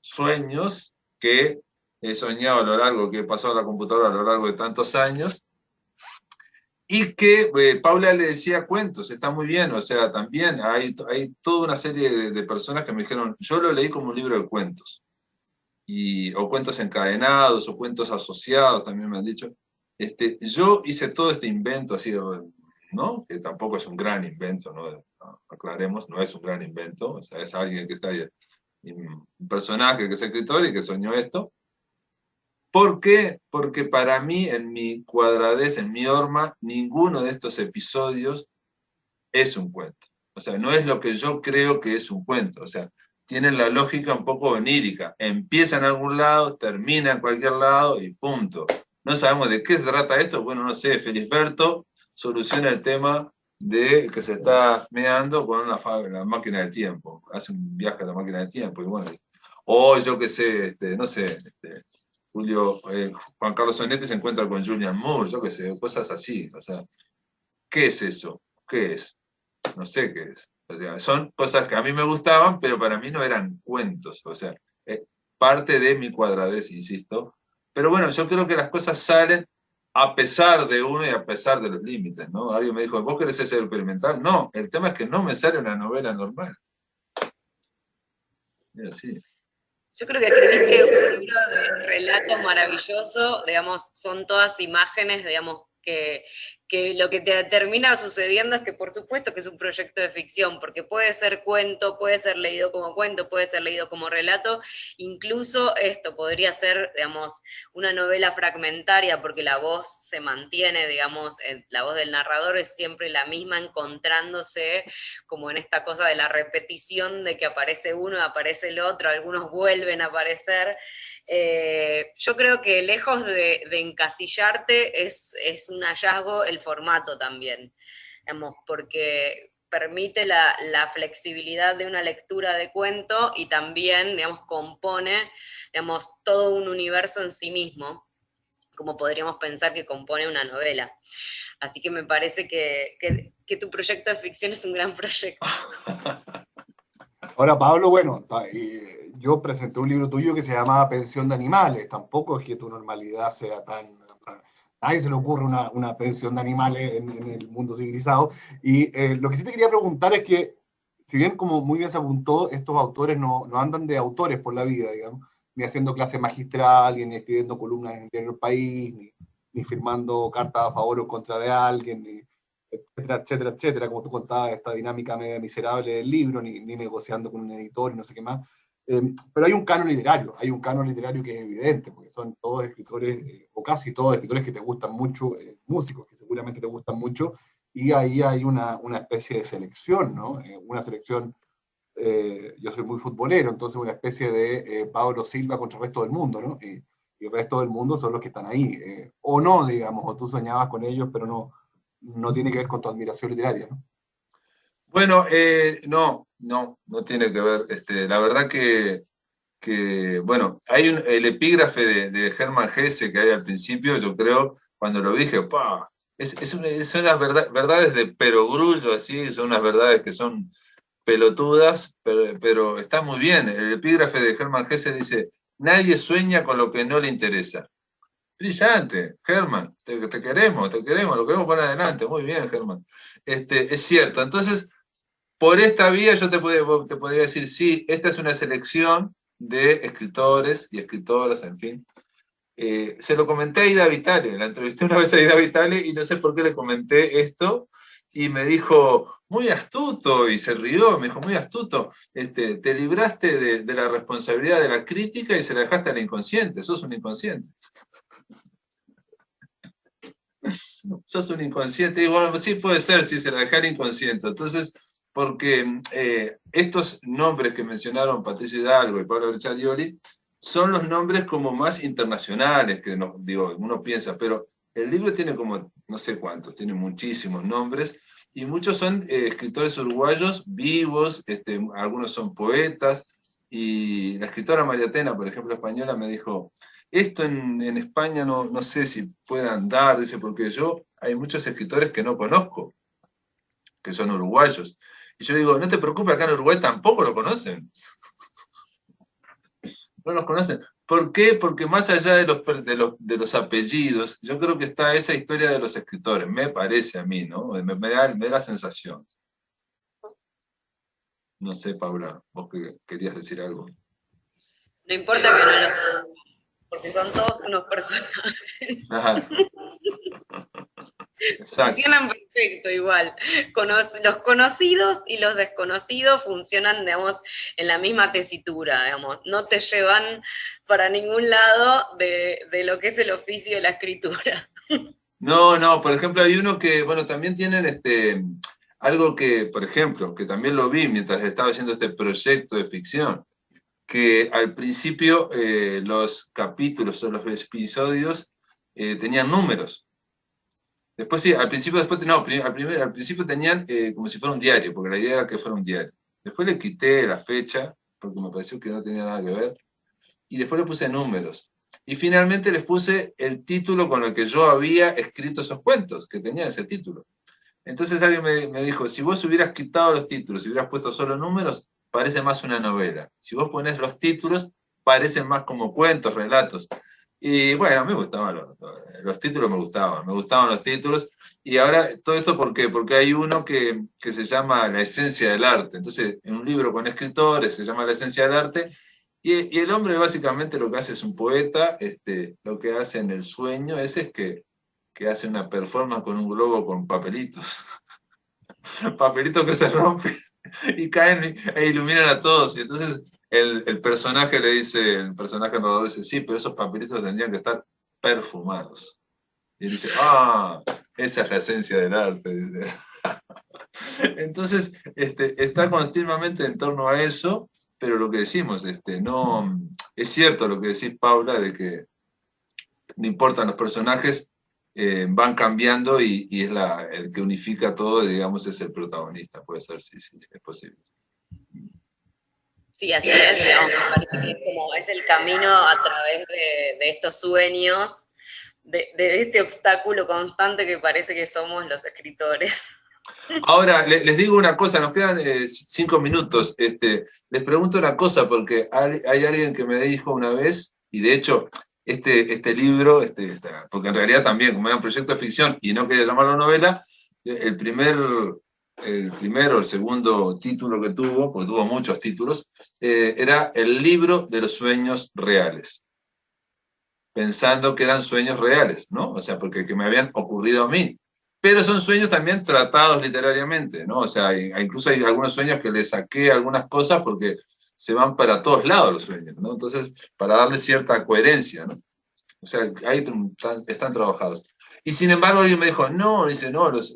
Speaker 1: sueños que he soñado a lo largo, que he pasado a la computadora a lo largo de tantos años, y que Paula le decía cuentos, está muy bien, o sea, también hay toda una serie de personas que me dijeron, yo lo leí como un libro de cuentos, o cuentos encadenados, o cuentos asociados, también me han dicho. Yo hice todo este invento así, ¿no? Que tampoco es un gran invento, ¿no? Aclaremos, no es un gran invento, o sea, es alguien que está ahí, un personaje que es escritor y que soñó esto. ¿Por qué? Porque para mí, en mi cuadradez, en mi horma, ninguno de estos episodios es un cuento. O sea, no es lo que yo creo que es un cuento. O sea, tienen la lógica un poco onírica. Empieza en algún lado, termina en cualquier lado y punto. No sabemos de qué se trata esto. Bueno, no sé, Felisberto soluciona el tema de que se está meando con la máquina del tiempo. Hace un viaje a la máquina del tiempo. Y bueno, o yo qué sé, no sé, Juan Carlos Onetti se encuentra con Julian Moore, yo qué sé, cosas así. O sea, ¿qué es eso? ¿Qué es? No sé qué es. O sea, son cosas que a mí me gustaban, pero para mí no eran cuentos. O sea, es parte de mi cuadradez, insisto. Pero bueno, yo creo que las cosas salen a pesar de uno y a pesar de los límites, ¿no? Alguien me dijo, ¿vos querés ser experimental? No, el tema es que no me sale una novela normal. Es así.
Speaker 3: Yo creo que escribiste un libro de relato maravilloso, digamos, son todas imágenes, digamos, que lo que te termina sucediendo es que por supuesto que es un proyecto de ficción, porque puede ser cuento, puede ser leído como cuento, puede ser leído como relato, incluso esto podría ser, digamos, una novela fragmentaria, porque la voz se mantiene, digamos, la voz del narrador es siempre la misma, encontrándose como en esta cosa de la repetición de que aparece uno, aparece el otro, algunos vuelven a aparecer. Yo creo que lejos de encasillarte es un hallazgo el formato también, digamos, porque permite la flexibilidad de una lectura de cuento y también, digamos, compone, digamos, todo un universo en sí mismo, como podríamos pensar que compone una novela. Así que me parece que que tu proyecto de ficción es un gran proyecto.
Speaker 4: Ahora, Pablo, bueno, yo presenté un libro tuyo que se llamaba Pensión de Animales. Tampoco es que tu normalidad sea tan... A nadie se le ocurre una pensión de animales en el mundo civilizado. Y lo que sí te quería preguntar es que, si bien, como muy bien se apuntó, estos autores no andan de autores por la vida, digamos, ni haciendo clase magistral, ni escribiendo columnas en el diario El País, ni firmando cartas a favor o en contra de alguien, ni etcétera, etcétera, etcétera, como tú contabas, esta dinámica media miserable del libro, ni negociando con un editor y no sé qué más. Pero hay un canon literario que es evidente, porque son todos escritores, o casi todos escritores que te gustan mucho, músicos que seguramente te gustan mucho, y ahí hay una especie de selección, ¿no? Una selección, yo soy muy futbolero, entonces una especie de Pablo Silva contra el resto del mundo, ¿no? Y el resto del mundo son los que están ahí, o no, digamos, o tú soñabas con ellos, pero no tiene que ver con tu admiración literaria, ¿no?
Speaker 1: Bueno, no tiene que ver. La verdad bueno, hay el epígrafe de Hermann Hesse que hay al principio, yo creo, cuando lo dije, ¡pah! Son unas verdades de perogrullo, así, son unas verdades que son pelotudas, pero está muy bien. El epígrafe de Hermann Hesse dice, nadie sueña con lo que no le interesa. Brillante, Hermann, te queremos, lo queremos para adelante, muy bien, Hermann. Es cierto, entonces, por esta vía yo te podría decir, sí, esta es una selección de escritores y escritoras, en fin. Se lo comenté a Ida Vitale, la entrevisté una vez a Ida Vitale y no sé por qué le comenté esto, y me dijo, muy astuto, y se rió, me dijo, muy astuto, te libraste de la responsabilidad de la crítica y se la dejaste al inconsciente, sos un inconsciente. Sos un inconsciente, y bueno, sí puede ser, si se la dejara inconsciente. Entonces, porque estos nombres que mencionaron Patricio Hidalgo y Pablo Bricialioli son los nombres como más internacionales que uno piensa, pero el libro tiene como no sé cuántos, tiene muchísimos nombres, y muchos son escritores uruguayos vivos, algunos son poetas, y la escritora María Tena, por ejemplo, española, me dijo, esto en España no sé si puede andar, dice, porque hay muchos escritores que no conozco, que son uruguayos. Y yo digo, no te preocupes, acá en Uruguay tampoco lo conocen. No los conocen. ¿Por qué? Porque más allá de los apellidos, yo creo que está esa historia de los escritores, me parece a mí, ¿no? Me da la sensación. No sé, Paula, vos que querías decir algo.
Speaker 3: No importa que no los conozcan, porque son todos unos personajes.
Speaker 1: Ajá. Exacto.
Speaker 3: Funcionan perfecto igual. Los conocidos y los desconocidos funcionan, digamos, en la misma tesitura, digamos. No te llevan para ningún lado de lo que es el oficio de la escritura.
Speaker 1: No, por ejemplo, hay uno que, bueno, también tienen algo que, por ejemplo, que también lo vi mientras estaba haciendo este proyecto de ficción, que al principio los capítulos o los episodios tenían números. Después sí, al principio tenían como si fuera un diario, porque la idea era que fuera un diario. Después le quité la fecha, porque me pareció que no tenía nada que ver, y después le puse números. Y finalmente les puse el título con el que yo había escrito esos cuentos, que tenía ese título. Entonces alguien me dijo, si vos hubieras quitado los títulos, si hubieras puesto solo números, parece más una novela. Si vos ponés los títulos, parecen más como cuentos, relatos. Y bueno, me gustaban los títulos, me gustaban los títulos. Y ahora, todo esto, ¿por qué? Porque hay uno que se llama La esencia del arte. Entonces, en un libro con escritores se llama La esencia del arte, y el hombre básicamente lo que hace es un poeta, lo que hace en el sueño es que hace una performance con un globo con papelitos. Papelitos que se rompen y caen e iluminan a todos. Y entonces el personaje le dice, el personaje narrador dice, sí, pero esos papelitos tendrían que estar perfumados. Y él dice, esa es la esencia del arte, dice. Entonces, está continuamente en torno a eso, pero lo que decimos, no, es cierto lo que decís, Paula, de que no importan los personajes, van cambiando y es el que unifica todo, digamos, es el protagonista, puede ser, sí, es posible.
Speaker 3: Sí, así es, digamos, me parece que es el camino a través de estos sueños, de este obstáculo constante que parece que somos los escritores.
Speaker 1: Ahora, les digo una cosa, nos quedan 5 minutos. Les pregunto una cosa, porque hay alguien que me dijo una vez, y de hecho, este libro, porque en realidad también, como era un proyecto de ficción y no quería llamarlo novela, el primero o el segundo título que tuvo, porque tuvo muchos títulos, era El libro de los sueños reales. Pensando que eran sueños reales, ¿no? O sea, porque que me habían ocurrido a mí. Pero son sueños también tratados literariamente, ¿no? O sea, incluso hay algunos sueños que le saqué algunas cosas porque se van para todos lados los sueños, ¿no? Entonces, para darle cierta coherencia, ¿no? O sea, ahí están trabajados. Y sin embargo, alguien me dijo, no, dice, no, los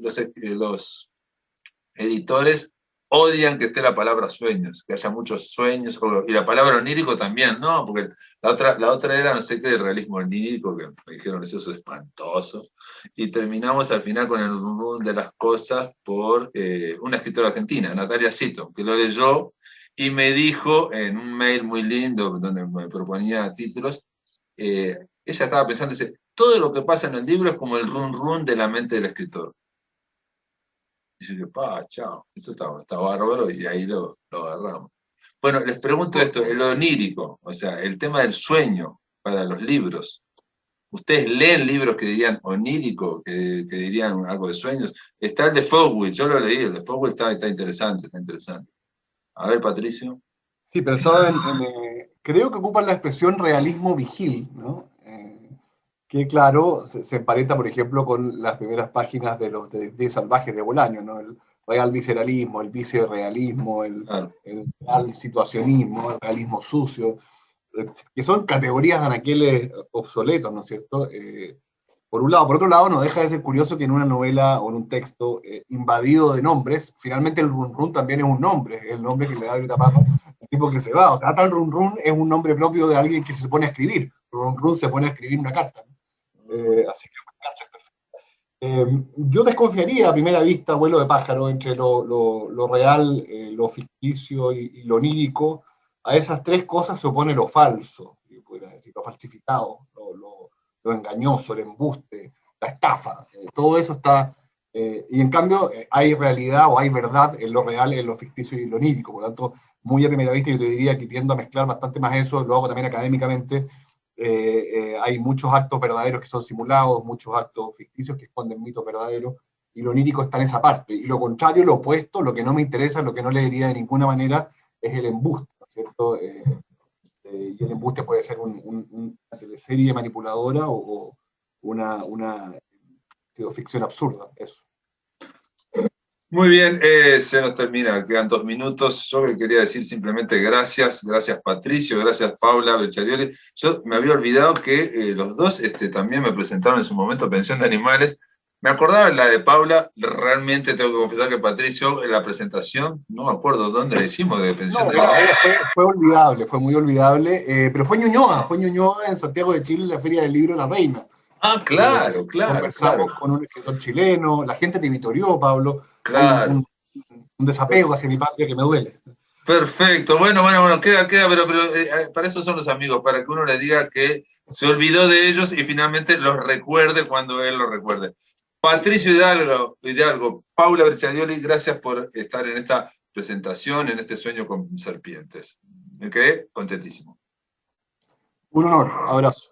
Speaker 1: editores odian que esté la palabra sueños, que haya muchos sueños, y la palabra onírico también, ¿no? Porque la otra era no sé qué de realismo onírico, que me dijeron eso es espantoso, y terminamos al final con el rum de las cosas por una escritora argentina, Natalia Cito, que lo leyó y me dijo en un mail muy lindo donde me proponía títulos, ella estaba pensando, dice, todo lo que pasa en el libro es como el rum de la mente del escritor. Y yo dije, chao, esto está bárbaro, y ahí lo agarramos. Bueno, les pregunto esto, el onírico, o sea, el tema del sueño para los libros. ¿Ustedes leen libros que dirían onírico, que dirían algo de sueños? Está el de Fogwill, yo lo leí, el de Fogwill está interesante, está interesante. A ver, Patricio.
Speaker 4: Sí, pensaba creo que ocupan la expresión realismo vigil, ¿no? Que claro, se emparenta, por ejemplo, con las primeras páginas de los de Salvajes de Bolaño, ¿no? El real visceralismo, el vicerealismo,
Speaker 1: Claro.
Speaker 4: el real situacionismo, el realismo sucio, que son categorías de anaqueles obsoletos, ¿no es cierto? Por un lado. Por otro lado, no deja de ser curioso que en una novela o en un texto invadido de nombres, finalmente el run run también es un nombre, es el nombre que le da Greta Parra, el tipo que se va. O sea, tal run run es un nombre propio de alguien que se pone a escribir. Run run se pone a escribir una carta. Así que yo desconfiaría a primera vista, vuelo de pájaro, entre lo real, lo ficticio y lo onírico. A esas tres cosas se opone lo falso, podría decir, lo falsificado, lo engañoso, el embuste, la estafa. Todo eso está. Y en cambio, hay realidad o hay verdad en lo real, en lo ficticio y lo onírico. Por lo tanto, muy a primera vista, yo te diría que tiendo a mezclar bastante más eso, lo hago también académicamente. Hay muchos actos verdaderos que son simulados, muchos actos ficticios que esconden mitos verdaderos, y lo onírico está en esa parte. Y lo contrario, lo opuesto, lo que no me interesa, lo que no leería de ninguna manera, es el embuste, ¿no es cierto? Y el embuste puede ser una teleserie manipuladora o una ficción absurda, eso.
Speaker 1: Muy bien, se nos termina, quedan 2 minutos. Yo le quería decir simplemente gracias Patricio, gracias Paula Bercharioli. Yo me había olvidado que los dos también me presentaron en su momento Pensión de Animales. Me acordaba la de Paula, realmente tengo que confesar que Patricio, en la presentación, no me acuerdo dónde la hicimos de Pensión de Animales.
Speaker 4: Fue olvidable, fue muy olvidable, pero fue Ñuñoa en Santiago de Chile, en la Feria del Libro de la Reina.
Speaker 1: Claro.
Speaker 4: Conversamos con un escritor chileno, la gente te vitorió, Pablo.
Speaker 1: Claro.
Speaker 4: Hay un desapego hacia mi patria que me duele.
Speaker 1: Perfecto, bueno, queda, pero para eso son los amigos, para que uno le diga que se olvidó de ellos y finalmente los recuerde cuando él los recuerde. Patricio Hidalgo, Paula Bercharioli, gracias por estar en esta presentación, en este sueño con serpientes. Me quedé contentísimo.
Speaker 4: Un honor, abrazo.